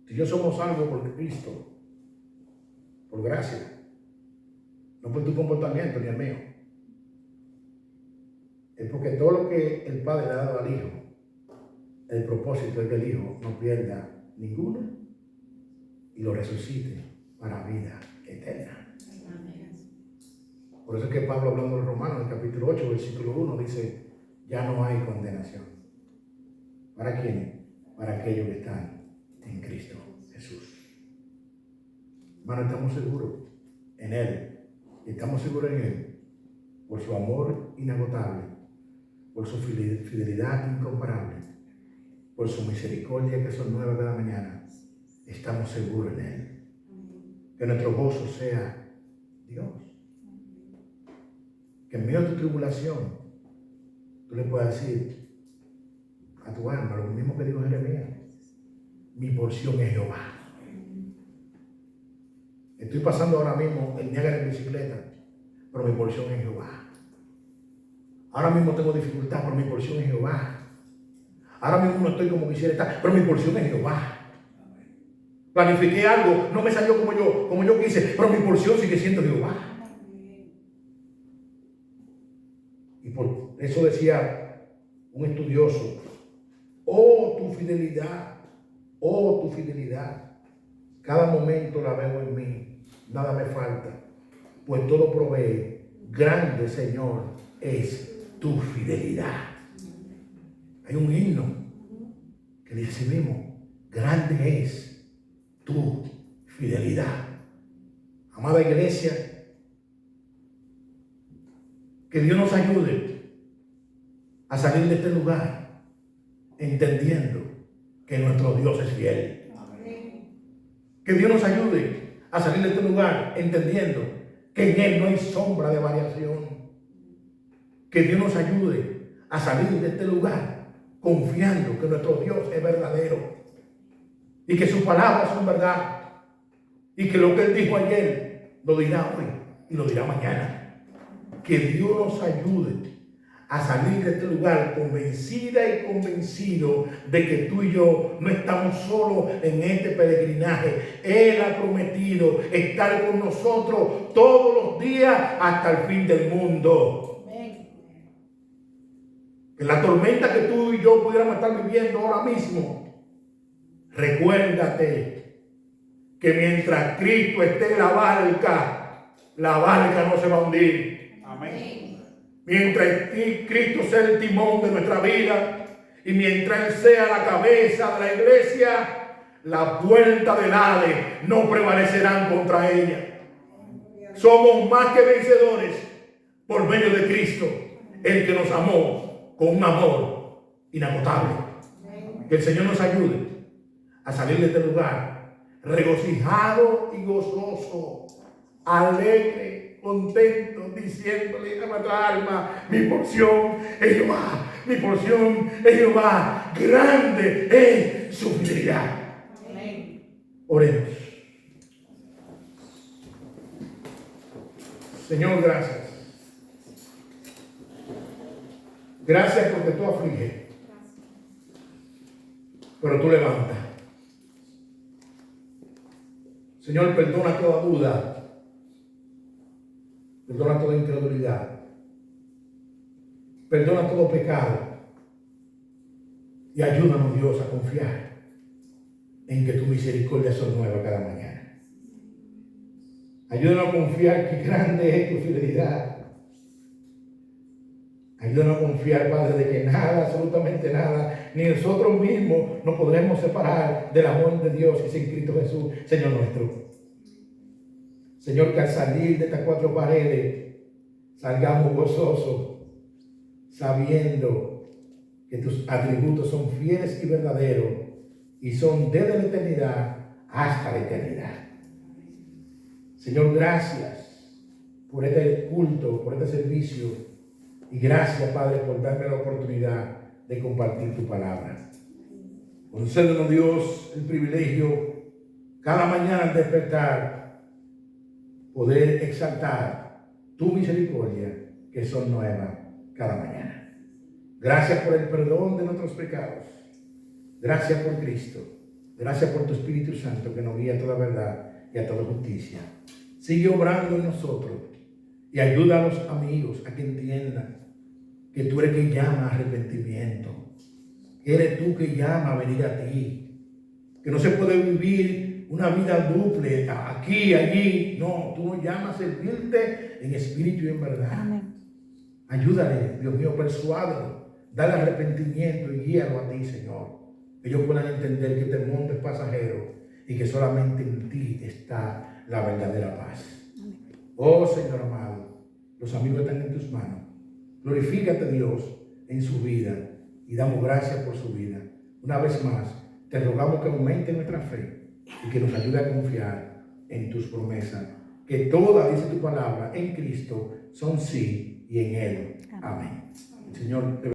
si yo somos salvos por Cristo, por gracia, no por tu comportamiento ni el mío, es porque todo lo que el Padre le ha dado al Hijo, el propósito es que el Hijo no pierda ninguno y lo resucite para vida eterna. Por eso es que Pablo, hablando de los Romanos, en el capítulo 8, versículo 1, dice: ya no hay condenación. ¿Para quién? Para aquellos que están en Cristo Jesús. Hermano, estamos seguros en Él. Estamos seguros en Él por su amor inagotable, por su fidelidad incomparable, por su misericordia que son nuevas cada mañana. Estamos seguros en Él. Que nuestro gozo sea Dios. Que en medio de tu tribulación tú le puedas decir a tu alma lo mismo que dijo Jeremías: mi porción es Jehová. Estoy pasando ahora mismo el Niágara en bicicleta, pero mi porción es Jehová. Ahora mismo tengo dificultad, pero mi porción es Jehová. Ahora mismo no estoy como quisiera estar, pero mi porción es Jehová. Planifiqué algo, no me salió como yo quise, pero mi porción sigue siendo Jehová. Y por eso decía un estudioso: oh, tu fidelidad, cada momento la veo en mí, nada me falta, pues todo provee. Grande, Señor, es tu fidelidad. Hay un himno que dice así mismo: grande es tu fidelidad. Amada iglesia, que Dios nos ayude a salir de este lugar entendiendo que nuestro Dios es fiel. Que Dios nos ayude a salir de este lugar entendiendo que en Él no hay sombra de variación. Que Dios nos ayude a salir de este lugar confiando que nuestro Dios es verdadero y que sus palabras son verdad y que lo que Él dijo ayer lo dirá hoy y lo dirá mañana. Que Dios nos ayude a salir de este lugar convencida y convencido de que tú y yo no estamos solos en este peregrinaje. Él ha prometido estar con nosotros todos los días hasta el fin del mundo. En la tormenta que tú y yo pudiéramos estar viviendo ahora mismo, recuérdate que mientras Cristo esté en la barca no se va a hundir. Amén. Mientras Cristo sea el timón de nuestra vida y mientras Él sea la cabeza de la iglesia, la puerta del Hades no prevalecerán contra ella. Somos más que vencedores por medio de Cristo, el que nos amó con un amor inagotable. Que el Señor nos ayude a salir de este lugar regocijado y gozoso, alegre, contentos, diciéndole a nuestra alma: mi porción es Jehová, mi porción es Jehová, grande es su fidelidad. Amén. Oremos. Señor, gracias. Gracias porque tú afliges, pero tú levantas. Señor, perdona toda duda, perdona toda incredulidad, perdona todo pecado y ayúdanos, Dios, a confiar en que tu misericordia son nuevas cada mañana. Ayúdanos a confiar que grande es tu fidelidad. Ayúdanos a confiar, Padre, de que nada, absolutamente nada, ni nosotros mismos nos podremos separar del amor de Dios que es en Cristo Jesús, Señor nuestro. Señor, que al salir de estas cuatro paredes salgamos gozosos, sabiendo que tus atributos son fieles y verdaderos y son desde la eternidad hasta la eternidad. Señor, gracias por este culto, por este servicio. Y gracias, Padre, por darme la oportunidad de compartir tu palabra. Concédenos, Dios, el privilegio cada mañana al despertar poder exaltar tu misericordia, que son nuevas cada mañana. Gracias por el perdón de nuestros pecados. Gracias por Cristo. Gracias por tu Espíritu Santo que nos guía a toda verdad y a toda justicia. Sigue obrando en nosotros y ayuda a los amigos a que entiendan que tú eres que llama a arrepentimiento, que eres tú que llama a venir a ti, que no se puede vivir una vida duple, aquí, allí. No, tú nos llamas a servirte en espíritu y en verdad. Amén. Ayúdale, Dios mío, persuádelo, dale arrepentimiento y guíalo a ti, Señor. Que ellos puedan entender que este mundo es pasajero y que solamente en ti está la verdadera paz. Amén. Oh Señor amado, los amigos están en tus manos. Glorifícate, Dios, en su vida y damos gracias por su vida. Una vez más, te rogamos que aumente nuestra fe y que nos ayude a confiar en tus promesas, que todas, dice tu palabra, en Cristo son sí y en Él. Amén. El Señor te